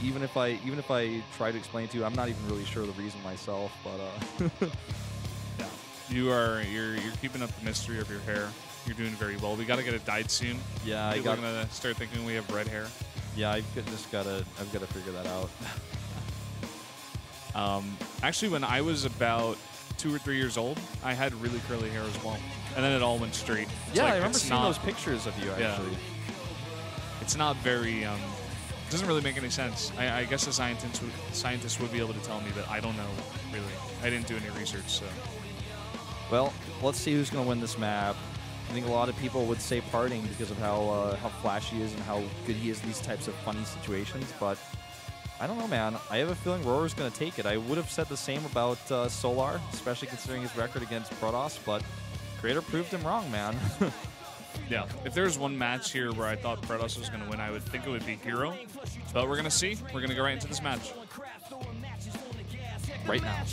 even if I try to explain to you, I'm not even really sure the reason myself. But yeah, you're keeping up the mystery of your hair. You're doing very well. We got to get it dyed soon. Yeah, People are gonna start thinking we have red hair. Yeah, I've got to figure that out. Actually, when I was about 2 or 3 years old, I had really curly hair as well, and then it all went straight. Yeah, like, I remember seeing those pictures of you. Actually, yeah. It's not very. It doesn't really make any sense. I guess a scientist would be able to tell me, but I don't know really. I didn't do any research, so. Well, let's see who's going to win this map. I think a lot of people would say PartinG because of how flashy he is and how good he is in these types of funny situations, but I don't know, man. I have a feeling rOrO's going to take it. I would have said the same about Solar, especially considering his record against Protoss, but Creator proved him wrong, man. Yeah, if there's one match here where I thought Protoss was going to win, I would think it would be Hero, but we're going to see. We're going to go right into this match. Right now.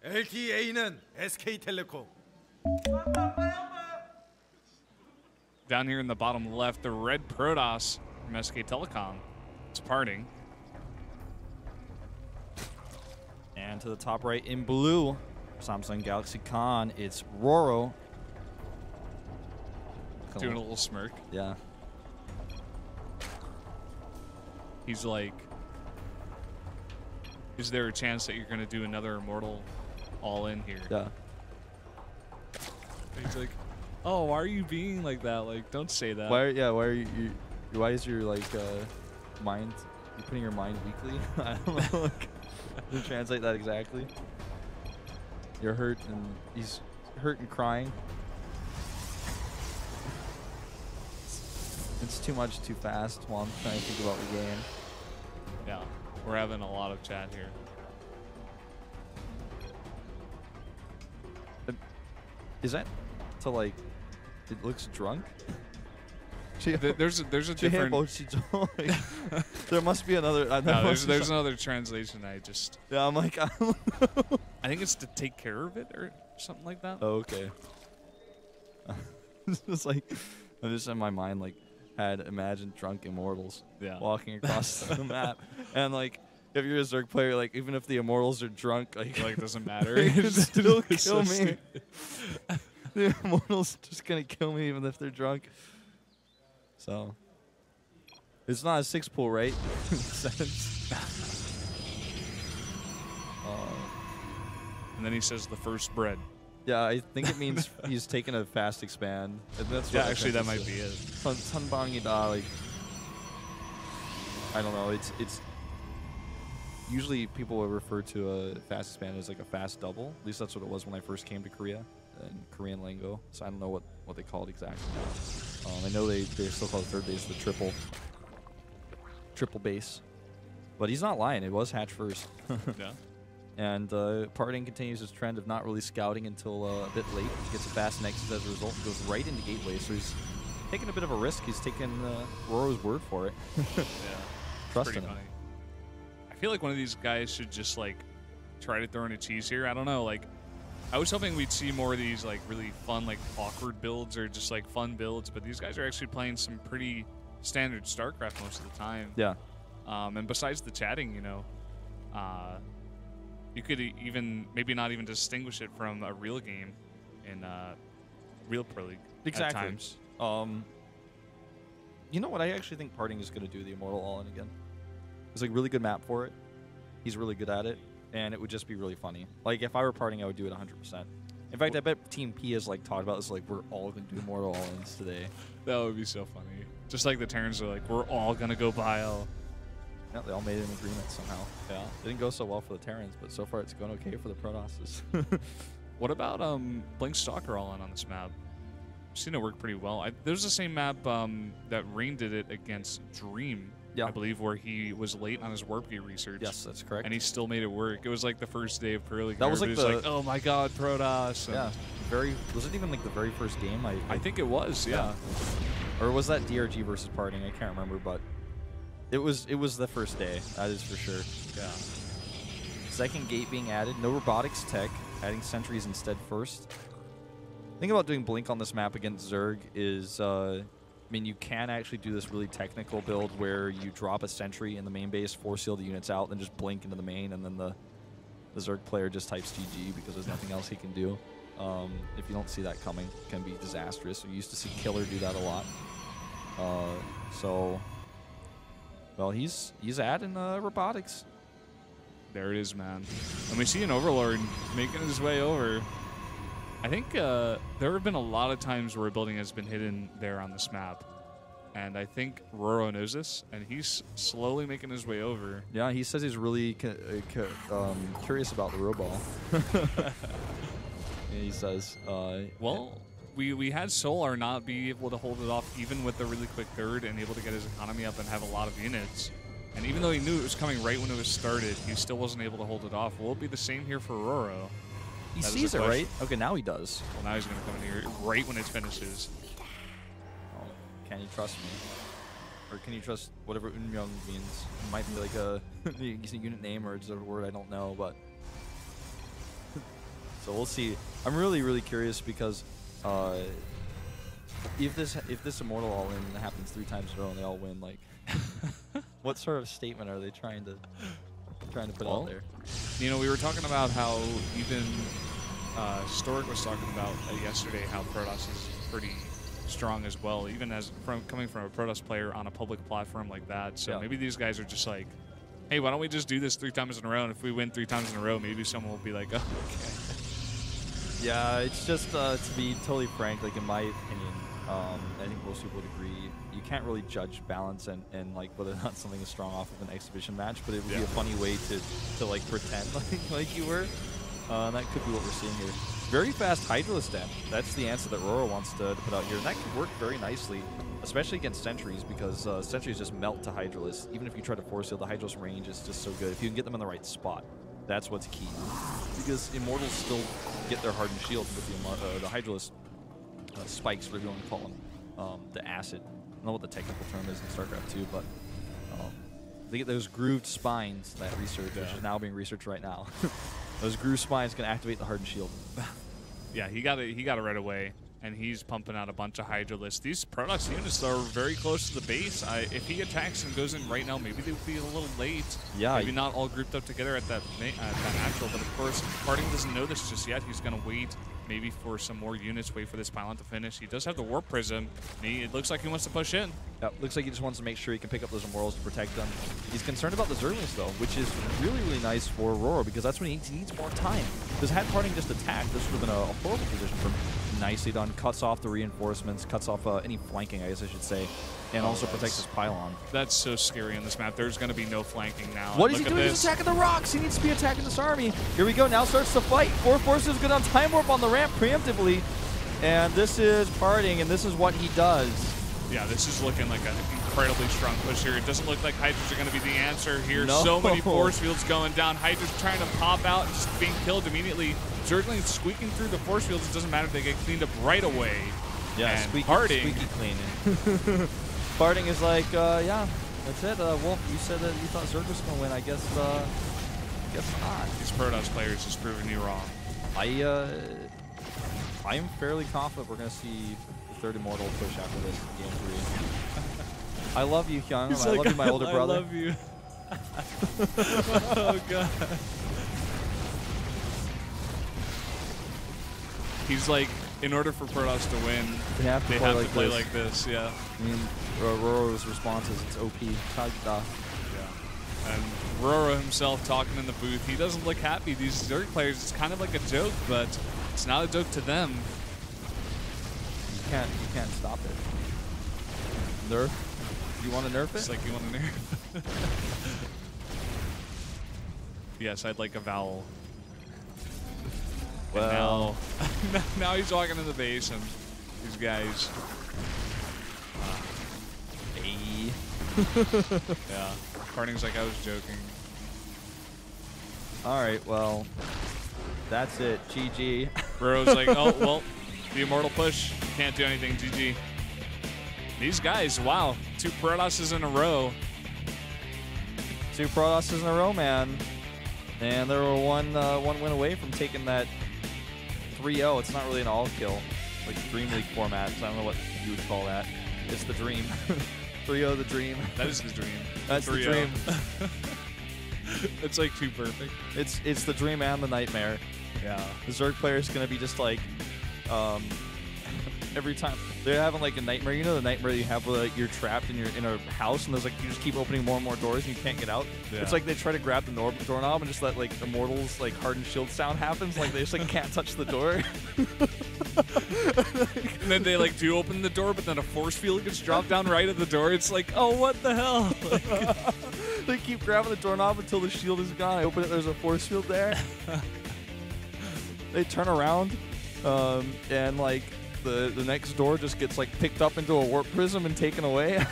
LTA는 SK텔레콤. Down here in the bottom left, the red Protoss from SK Telecom. It's PartinG. And to the top right in blue, Samsung Galaxy Con, it's rOrO. Doing a little smirk. Yeah. He's like, is there a chance that you're going to do another Immortal all-in here? Yeah. He's like, oh, why are you being like that? Like, don't say that. Why is your, like, mind, you're putting your mind weakly? I don't know, like, to translate that exactly. You're hurt, and he's hurt and crying. It's too much too fast while I'm trying to think about the game. Yeah, we're having a lot of chat here. Is that to, like, it looks drunk? There's a different. There must be another. No, there's another translation. Yeah, I'm like, I don't know. I think it's to take care of it or something like that. Oh, okay. It's like, I'm just in my mind, like, had imagined drunk immortals walking across the map, and like, if you're a Zerg player, like, even if the immortals are drunk, like it doesn't matter. They can still kill me. The immortals just gonna kill me even if they're drunk. So it's not a 6 pool, right? And then he says the first bread. Yeah, I think it means he's taking a fast expand. And that's what actually, that might be it. Tanbangida, like, I don't know. It's usually people will refer to a fast expand as like a fast double. At least that's what it was when I first came to Korea in Korean lingo. So I don't know what they call it exactly. I know they still call the third base the triple base. But he's not lying. It was hatch first. Yeah. And PartinG continues his trend of not really scouting until a bit late. He gets a fast nexus as a result and goes right into gateway. So he's taking a bit of a risk. He's taking rOrO's word for it. Yeah. Trusting him. Funny. I feel like one of these guys should just, like, try to throw in a cheese here. I don't know. Like, I was hoping we'd see more of these, like, really fun, like, awkward builds or just, like, fun builds. But these guys are actually playing some pretty standard StarCraft most of the time. Yeah. And besides the chatting, you know, you could even maybe not even distinguish it from a real game in real Pro League. Exactly. At times. You know what? I actually think PartinG is going to do the Immortal All-In again. There's like really good map for it. He's really good at it, and it would just be really funny. Like if I were PartinG, I would do it 100%. In fact, I bet Team P has like talked about this. Like we're all going to do Immortal All-Ins today. That would be so funny. Just like the Terrans are like, we're all going to go Bile. Yeah, they all made an agreement somehow. Yeah, it didn't go so well for the Terrans, but so far it's going okay for the Protosses. What about Blink Stalker all in on this map? I've seen it work pretty well. There's the same map that Rain did it against Dream I believe, where he was late on his warp gear research. Yes, that's correct. And he still made it work. It was like the first day of Pro League. That was like oh my God, Protoss. Yeah, was it even like the very first game? I think it was, yeah. Or was that DRG versus PartinG? I can't remember, but it was the first day. That is for sure. Yeah. Second gate being added. No robotics tech. Adding sentries instead first. The thing about doing Blink on this map against Zerg is, I mean, you can actually do this really technical build where you drop a sentry in the main base, force seal the units out, then just blink into the main, and then the Zerg player just types GG because there's nothing else he can do. If you don't see that coming, it can be disastrous. We used to see Killer do that a lot. Well, he's adding robotics. There it is, man. And we see an Overlord making his way over. I think there have been a lot of times where a building has been hidden there on this map. And I think rOrO knows this, and he's slowly making his way over. Yeah, he says he's really curious about the robot. He says, well, we had Solar not be able to hold it off even with the really quick third and able to get his economy up and have a lot of units. And even though he knew it was coming right when it was started, he still wasn't able to hold it off. Will it be the same here for rOrO? He sees it, right? Okay, now he does. Well, now he's going to come in here right when it finishes. Oh, can you trust me? Or can you trust whatever Unmyeong means? It might be like a unit name or it's a word I don't know, but... So we'll see. I'm really, really curious because if this Immortal all-in happens 3 times in a row and they all win, like... What sort of statement are they trying to put out there? You know, we were talking about how even Stork was talking about yesterday how Protoss is pretty strong as well, even as coming from a Protoss player on a public platform like that. So maybe these guys are just like, hey, why don't we just do this 3 times in a row? And if we win 3 times in a row, maybe someone will be like, oh, okay. Yeah, it's just to be totally frank, like in my opinion, I think most people would agree. You can't really judge balance and like whether or not something is strong off of an exhibition match, but it would be a funny way to like pretend like you were. That could be what we're seeing here. Very fast Hydralisk step. That's the answer that rOrO wants to put out here, and that could work very nicely, especially against sentries, because sentries just melt to Hydralisk. Even if you try to force seal, the Hydralisk range is just so good. If you can get them in the right spot, that's what's key. Because Immortals still get their hardened shield with the Hydralisk spikes, whatever you want to call them, the acid. I don't know what the technical term is in StarCraft 2, but they get those grooved spines that research, which is now being researched right now. Those grooved spines can activate the hardened shield. Yeah, he got it right away, and he's pumping out a bunch of Hydralisks. These Protoss units are very close to the base. If he attacks and goes in right now, maybe they would be a little late. Yeah, maybe not all grouped up together at that natural, but of course, PartinG doesn't know this just yet. He's going to wait maybe for some more units, wait for this pylon to finish. He does have the Warp Prism. It looks like he wants to push in. Yep, looks like he just wants to make sure he can pick up those Immortals to protect them. He's concerned about the Zerglings, though, which is really, really nice for rOrO, because that's when he needs more time. Because had PartinG just attacked, this would have been a horrible position for him. Nicely done. Cuts off the reinforcements, cuts off any flanking, I guess I should say, and also protects his pylon. That's so scary on this map. There's going to be no flanking now. What is he doing? He's attacking the rocks. He needs to be attacking this army. Here we go. Now starts the fight. 4 forces good on time warp on the ramp preemptively. And this is PartinG, and this is what he does. Yeah, this is looking like an incredibly strong push here. It doesn't look like Hydras are going to be the answer here. No. So many force fields going down. Hydras trying to pop out and just being killed immediately. Zerglings squeaking through the force fields. It doesn't matter. They get cleaned up right away. Yeah, and squeaky clean. PartinG is like, yeah, that's it. Wolf, you said that you thought Zerg was going to win. I guess not. These Protoss players just proving you wrong. I am fairly confident we're going to see the 3rd Immortal push after this in Game 3. I love you, Hyung. I love you, my older brother. I love you. Oh, God. He's like, in order for Protoss to win, they have to play like this. Yeah. I mean, rOrO's response is it's OP. Kagita. Yeah. And rOrO himself talking in the booth, he doesn't look happy. These Zerg players, it's kind of like a joke, but it's not a joke to them. You can't stop it. Nerf? You want to nerf it? It's like you want to nerf. Yes, I'd like a vowel. Well, now he's walking in the base, and these guys. Hey. Yeah. PartinG's like, I was joking. All right, well, that's it. GG. rOrO's like, oh, well, the immortal push. Can't do anything. GG. These guys, wow. 2 Protosses in a row. 2 Protosses in a row, man. And they were one win away from taking that 3-0. It's not really an all-kill, like Dream League format, so I don't know what you would call that. It's the dream. 3-0 the dream. That is the dream. That's the dream. It's like too perfect. It's the dream and the nightmare. Yeah. The Zerg player is going to be just like, every time they're having like a nightmare, you know the nightmare you have where like, you're trapped in a house and there's like you just keep opening more and more doors and you can't get out. Yeah. It's like they try to grab the doorknob and just let like Immortals like hardened shield sound happens, like they just like can't touch the door. And then they like do open the door, but then a force field gets dropped down right at the door. It's like, oh, what the hell? Like, they keep grabbing the doorknob until the shield is gone. I open it, there's a force field there. They turn around, and like the next door just gets like picked up into a warp prism and taken away.